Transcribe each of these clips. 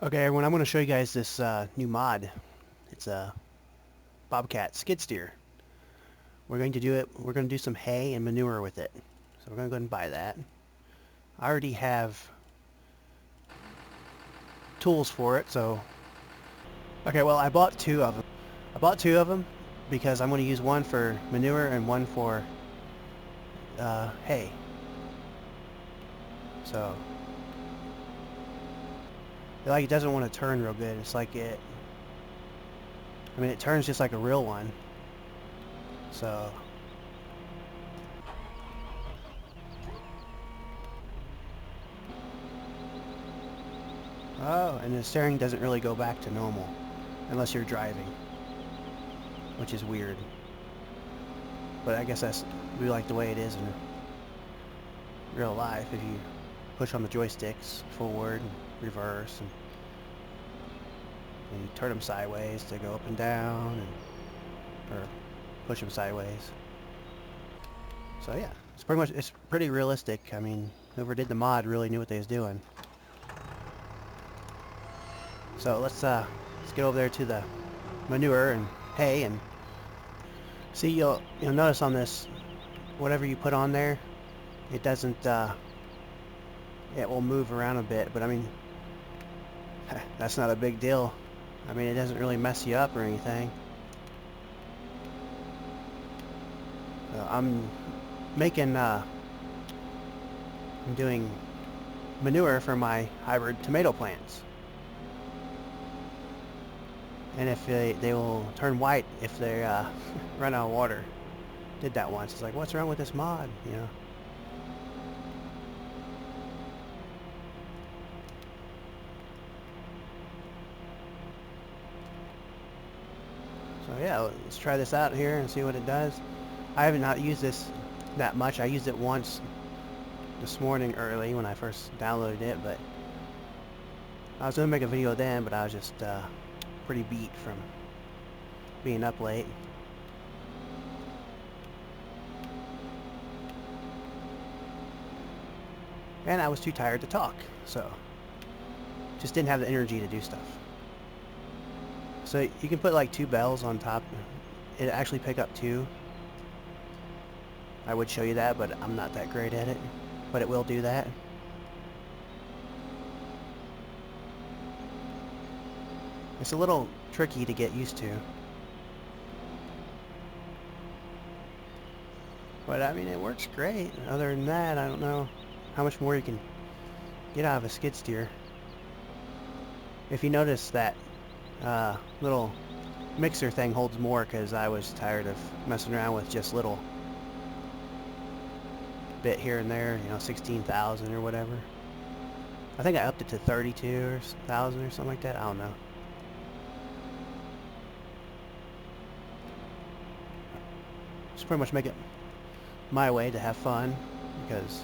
Okay, everyone, I'm going to show you guys this new mod. It's a Bobcat skid steer. We're going to do it. We're going to do some hay and manure with it. So we're going to go ahead and buy that. I already have tools for it, so okay. Well, I bought two of them. I bought two of them because I'm going to use one for manure and one for hay. So, it doesn't want to turn real good. It's like it. I mean, it turns just like a real one. So. Oh, and the steering doesn't really go back to normal unless you're driving, which is weird. But I guess we like the way it is in real life. If you push on the joysticks forward and reverse, and you turn them sideways to go up and down, or push them sideways. So yeah, it's pretty realistic. I mean, whoever did the mod really knew what they was doing. So let's get over there to the manure and hay, and see, you'll notice on this, whatever you put on there, it doesn't it will move around a bit, but I mean, that's not a big deal. I mean, it doesn't really mess you up or anything. I'm making I'm doing manure for my hybrid tomato plants. And if they will turn white if they run out of water. Did that once. It's like, what's wrong with this mod? You know. So yeah, let's try this out here and see what it does. I have not used this that much. I used it once this morning early when I first downloaded it, but I was going to make a video then, but I was just pretty beat from being up late. And I was too tired to talk, so just didn't have the energy to do stuff. So you can put like 2 bells on top. It actually pick up 2. I would show you that, but I'm not that great at it. But it will do that. It's a little tricky to get used to. But I mean, it works great. Other than that, I don't know how much more you can get out of a skid steer. If you notice that little mixer thing holds more, because I was tired of messing around with just little bit here and there, 16,000 or whatever. I think I upped it to 32,000 or something like that. I don't know. Just pretty much make it my way to have fun, because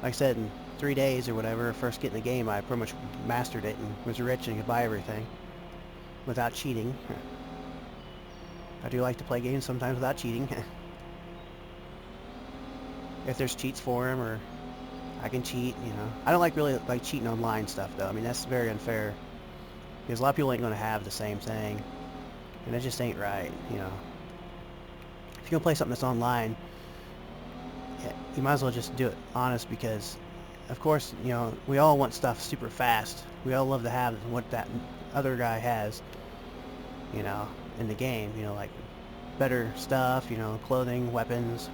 like I said, in 3 days or whatever, first getting the game, I pretty much mastered it and was rich and could buy everything without cheating. I do like to play games sometimes without cheating. If there's cheats for them, or I can cheat, I don't really like cheating online stuff, though. I mean, that's very unfair, because a lot of people ain't going to have the same thing, and it just ain't right, If you're going to play something that's online, you might as well just do it honest, because, of course, we all want stuff super fast. We all love to have what that other guy has, in the game, like better stuff, clothing, weapons,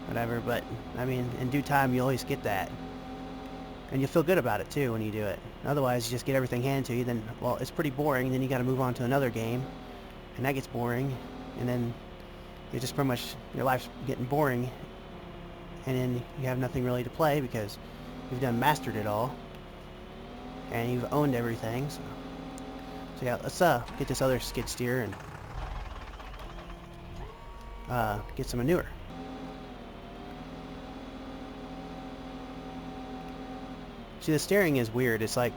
whatever. But I mean, in due time, you always get that, and you'll feel good about it too when you do it. Otherwise, you just get everything handed to you, then, well, it's pretty boring. Then you got to move on to another game, and that gets boring, and then you just pretty much, your life's getting boring, and then you have nothing really to play because you've done mastered it all, and you've owned everything. So yeah, let's get this other skid steer and get some manure. See, the steering is weird. It's like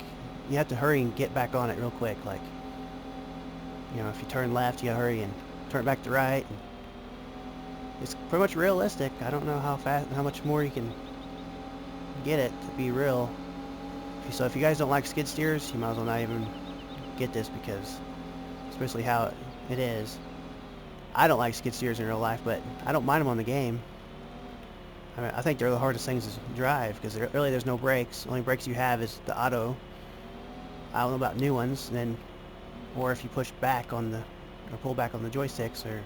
you have to hurry and get back on it real quick. Like, if you turn left, you gotta hurry and turn back to right. And it's pretty much realistic. I don't know how much more you can get it to be real. So if you guys don't like skid steers, you might as well not even get this, because especially how it is. I don't like skid steers in real life, but I don't mind them on the game. I mean, I think they're the hardest things to drive, because really there's no brakes. The only brakes you have is the auto. I don't know about new ones, and then, or if you push back on the, or pull back on the joysticks, or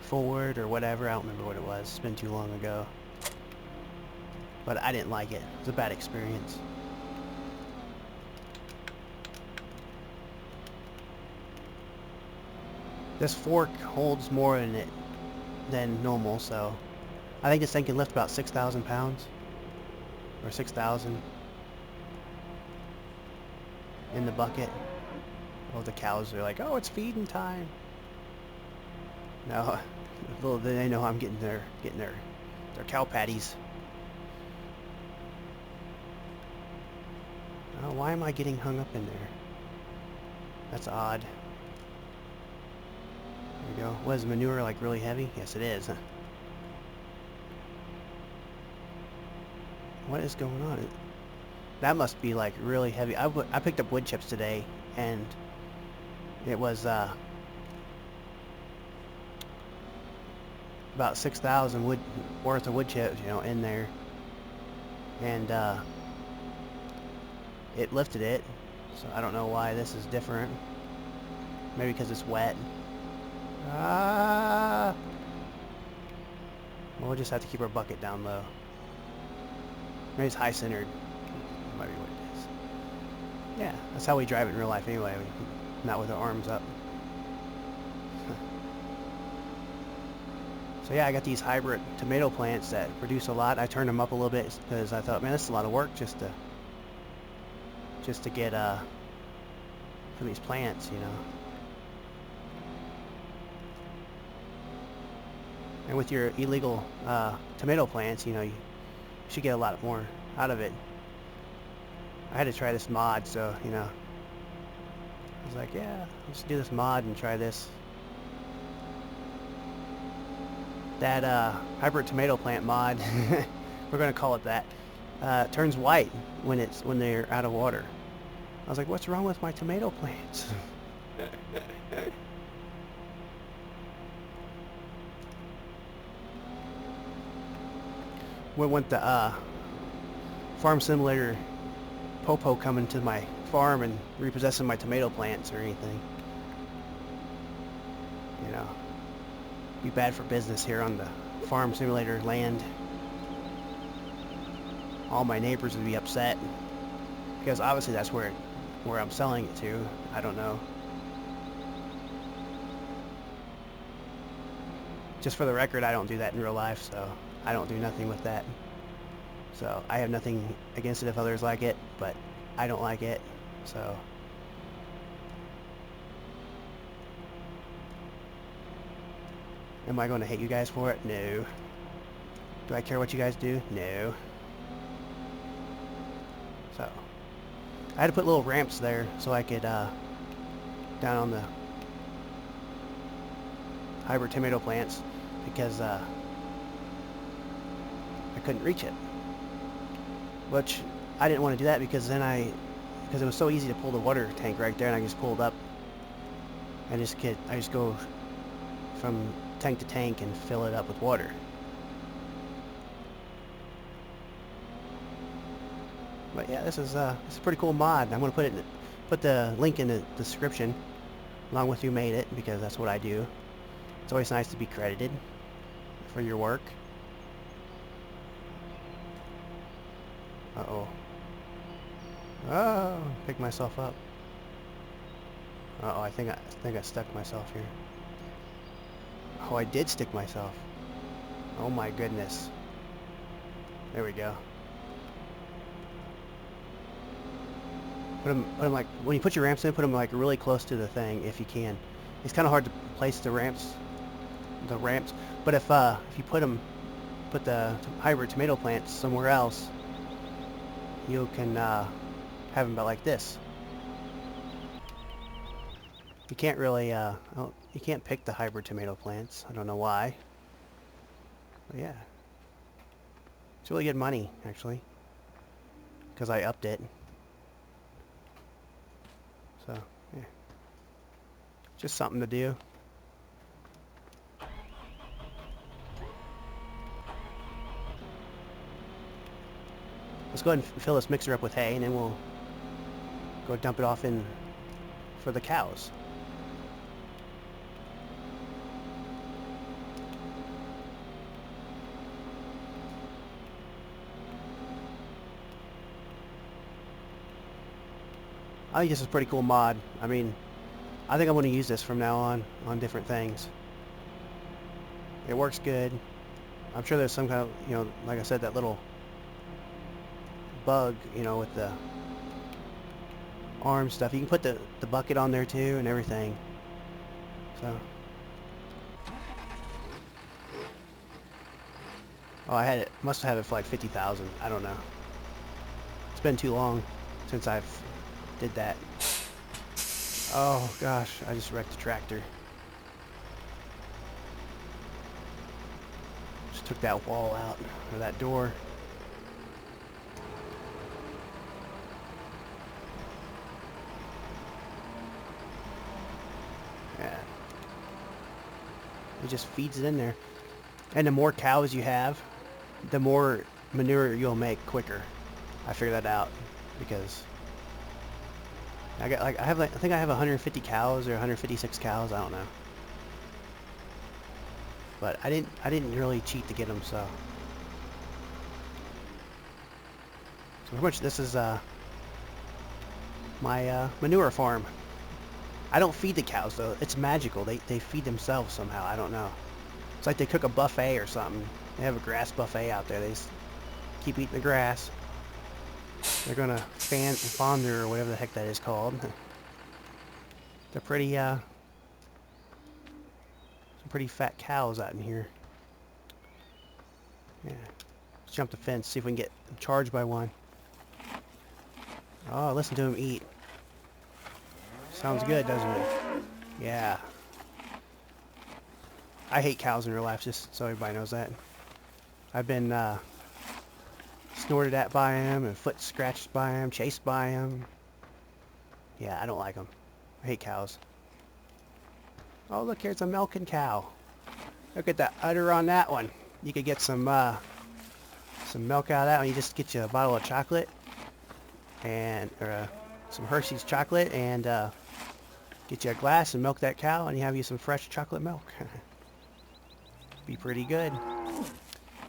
forward, or whatever. I don't remember what it was. It's been too long ago. But I didn't like it. It was a bad experience. This fork holds more than normal, so I think this thing can lift about 6,000 pounds, or 6,000 in the bucket. Oh, the cows are like, oh, it's feeding time. No, little do they know I'm getting their cow patties. Oh, why am I getting hung up in there? That's odd. There we go. Was manure like really heavy? Yes, it is. What is going on? That must be like really heavy. I picked up wood chips today, and it was about 6,000 wood worth of wood chips, you know, in there, and it lifted it. So I don't know why this is different. Maybe because it's wet. Ah! Well, we'll just have to keep our bucket down low. Maybe it's high centered. Might be what it is. Yeah, that's how we drive it in real life anyway. Not with our arms up. So yeah, I got these hybrid tomato plants that produce a lot. I turned them up a little bit because I thought, man, this is a lot of work just to get for these plants, you know. And with your illegal tomato plants, you know, you should get a lot more out of it. I had to try this mod, so, you know, I was like, yeah, let's do this mod and try this. That hybrid tomato plant mod, we're gonna call it that, turns white when they're out of water. I was like, what's wrong with my tomato plants? We want the farm simulator popo coming to my farm and repossessing my tomato plants or anything. You know, be bad for business here on the farm simulator land. All my neighbors would be upset, because obviously that's where I'm selling it to. I don't know. Just for the record, I don't do that in real life, so I don't do nothing with that. So I have nothing against it if others like it, but I don't like it, so. Am I going to hate you guys for it? No. Do I care what you guys do? No. So I had to put little ramps there so I could down on the hybrid tomato plants, because I couldn't reach it. Which I didn't want to do that, because it was so easy to pull the water tank right there, and I just pulled up and I just go from tank to tank and fill it up with water. But yeah, this is a pretty cool mod. I'm gonna put the link in the description along with who made it, because that's what I do. It's always nice to be credited for your work. Uh-oh. Oh, pick myself up. Uh-oh, I think I stuck myself here. Oh, I did stick myself. Oh my goodness. There we go. Put them like, when you put your ramps in, put them like really close to the thing if you can. It's kind of hard to place the ramps, but if you put the hybrid tomato plants somewhere else, you can have them about like this. You can't really, you can't pick the hybrid tomato plants. I don't know why. But yeah. It's really good money, actually, because I upped it. So, yeah. Just something to do. Let's go ahead and fill this mixer up with hay, and then we'll go dump it off in for the cows. I think this is a pretty cool mod. I mean, I think I'm going to use this from now on different things. It works good. I'm sure there's some kind of, you know, like I said, that little bug, you know, with the arm stuff. You can put the bucket on there too and everything. So. Oh, I had it. Must have had it for like 50,000. I don't know. It's been too long since I've did that. Oh gosh, I just wrecked the tractor. Just took that wall out, or that door. Yeah. It just feeds it in there. And the more cows you have, the more manure you'll make quicker. I figured that out because I think I have 150 cows or 156 cows. I don't know, but I didn't really cheat to get them. So pretty much this is my manure farm. I don't feed the cows though. It's magical. They feed themselves somehow. I don't know. It's like they cook a buffet or something. They have a grass buffet out there. They just keep eating the grass. They're gonna fonder or whatever the heck that is called. They're pretty some pretty fat cows out in here. Yeah. Let's jump the fence, see if we can get charged by one. Oh, listen to him eat. Sounds good, doesn't it? Yeah. I hate cows in real life, just so everybody knows that. I've been snorted at by them, and foot scratched by them, chased by them. Yeah, I don't like them. I hate cows. Oh, look, here's a milking cow. Look at that udder on that one. You could get some milk out of that one. You just get you a bottle of chocolate and some Hershey's chocolate and get you a glass and milk that cow, and you have you some fresh chocolate milk. Be pretty good.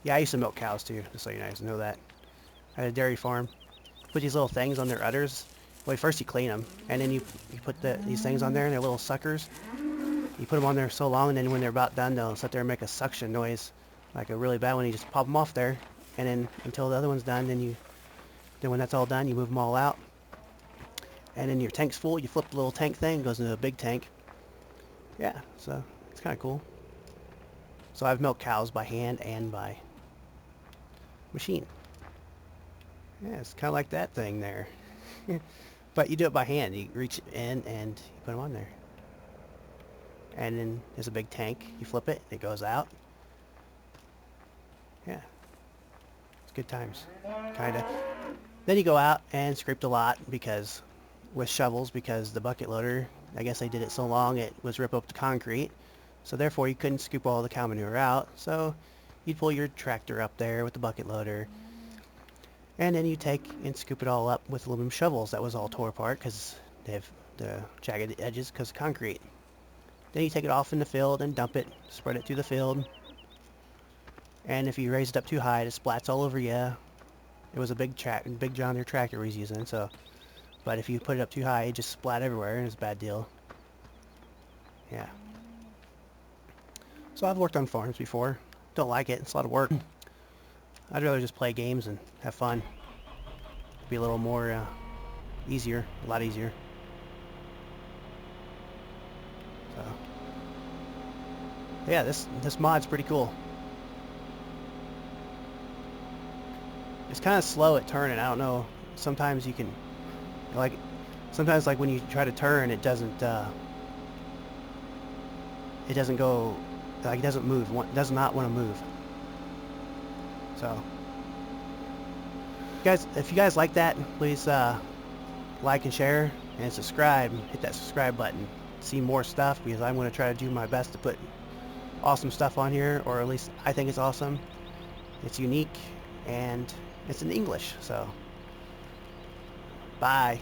Yeah, I used to milk cows too, just so you guys know that. I had a dairy farm. Put these little things on their udders. Well, first you clean them, and then you put these things on there, and they're little suckers. You put them on there so long, and then when they're about done, they'll sit there and make a suction noise, like a really bad one. You just pop them off there, and then until the other one's done, then when that's all done, you move them all out. And then your tank's full. You flip the little tank thing, it goes into a big tank. Yeah, so it's kind of cool. So I've milked cows by hand and by machine. Yeah, it's kind of like that thing there. But you do it by hand. You reach in and you put them on there. And then there's a big tank. You flip it, it goes out. Yeah. It's good times. Kind of. Then you go out and scrape the lot with shovels because the bucket loader, I guess they did it so long it was rip up the concrete. So therefore you couldn't scoop all the cow manure out. So you'd pull your tractor up there with the bucket loader. And then you take and scoop it all up with aluminum shovels that was all tore apart because they have the jagged edges because of concrete. Then you take it off in the field and dump it, spread it through the field. And if you raise it up too high, it splats all over you. It was a big John Deere tractor we was using, so. But if you put it up too high, it just splat everywhere, and it's a bad deal. Yeah. So I've worked on farms before. Don't like it. It's a lot of work. I'd rather just play games and have fun. Be a little more easier, a lot easier. So yeah, this mod's pretty cool. It's kind of slow at turning. I don't know. Sometimes you can sometimes when you try to turn, it doesn't go, it doesn't move. It does not want to move. So, guys, if you guys like that, please like and share, and subscribe. Hit that subscribe button. See more stuff, because I'm going to try to do my best to put awesome stuff on here, or at least I think it's awesome. It's unique, and it's in English, so bye.